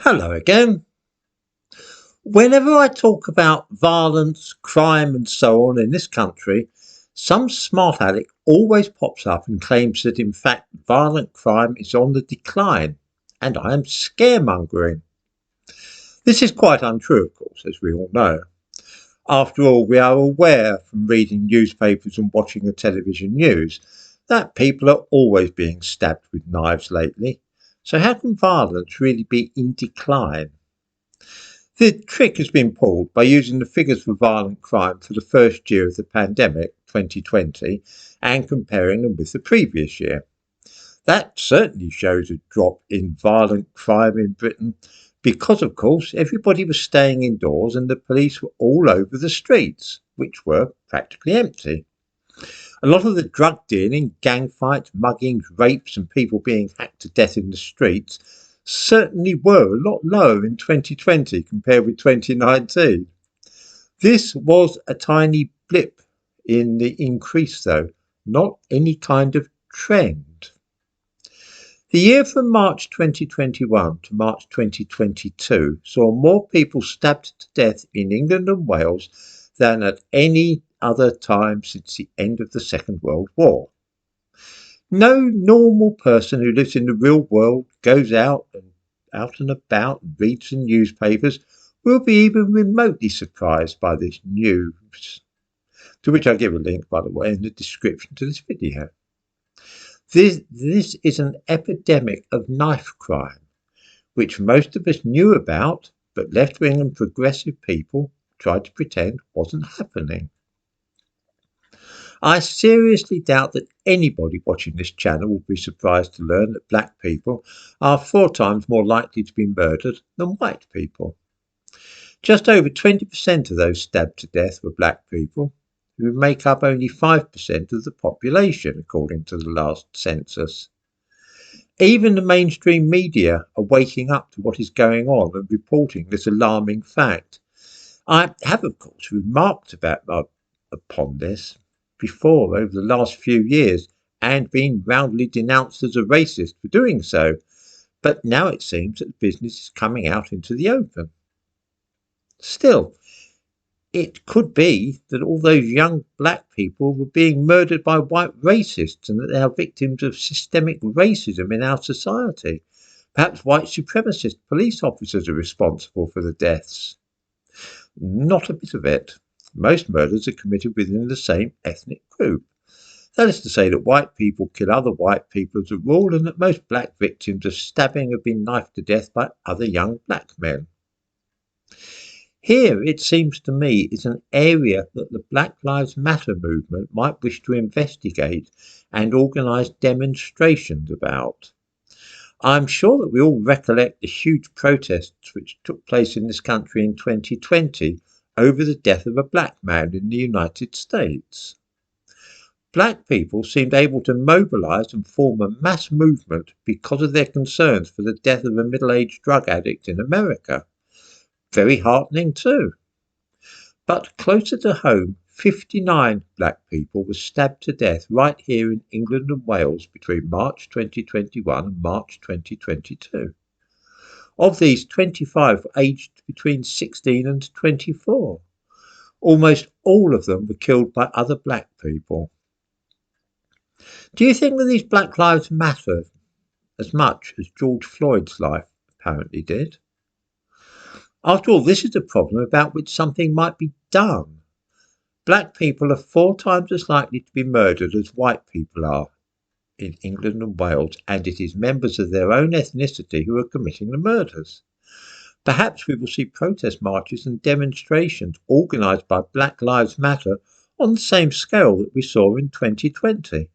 Hello again. Whenever I talk about violence, crime, and so on in this country, some smart aleck always pops up and claims that in fact violent crime is on the decline, and I am scaremongering. This is quite untrue, of course, as we all know. After all, we are aware from reading newspapers and watching the television news that people are always being stabbed with knives lately. So how can violence really be in decline? The trick has been pulled by using the figures for violent crime for the first year of the pandemic, 2020, and comparing them with the previous year. That certainly shows a drop in violent crime in Britain because, of course, everybody was staying indoors and the police were all over the streets, which were practically empty. A lot of the drug dealing, gang fights, muggings, rapes, and people being hacked to death in the streets certainly were a lot lower in 2020 compared with 2019. This was a tiny blip in the increase, though, not any kind of trend. The year from March 2021 to March 2022 saw more people stabbed to death in England and Wales than at any other time since the end of the Second World War. No normal person who lives in the real world, goes out and about and reads the newspapers will be even remotely surprised by this news, to which I give a link, by the way, in the description to this video. This is an epidemic of knife crime, which most of us knew about, but left-wing and progressive people tried to pretend wasn't happening. I seriously doubt that anybody watching this channel will be surprised to learn that black people are 4 times more likely to be murdered than white people. Just over 20% of those stabbed to death were black people, who make up only 5% of the population, according to the last census. Even the mainstream media are waking up to what is going on and reporting this alarming fact. I have, of course, remarked upon this before over the last few years and been roundly denounced as a racist for doing so, but now it seems that the business is coming out into the open. Still, it could be that all those young black people were being murdered by white racists and that they are victims of systemic racism in our society. Perhaps white supremacist police officers are responsible for the deaths. Not a bit of it. Most murders are committed within the same ethnic group. That is to say that white people kill other white people as a rule, and that most black victims of stabbing have been knifed to death by other young black men. Here, it seems to me, is an area that the Black Lives Matter movement might wish to investigate and organise demonstrations about. I'm sure that we all recollect the huge protests which took place in this country in 2020 over the death of a black man in the United States. Black people seemed able to mobilise and form a mass movement because of their concerns for the death of a middle-aged drug addict in America. Very heartening too. But closer to home, 59 black people were stabbed to death right here in England and Wales between March 2021 and March 2022. Of these, 25 were aged between 16 and 24. Almost all of them were killed by other black people. Do you think that these Black Lives Matter as much as George Floyd's life apparently did? After all, this is a problem about which something might be done. Black people are 4 times as likely to be murdered as white people are in England and Wales, and it is members of their own ethnicity who are committing the murders. Perhaps we will see protest marches and demonstrations organised by Black Lives Matter on the same scale that we saw in 2020.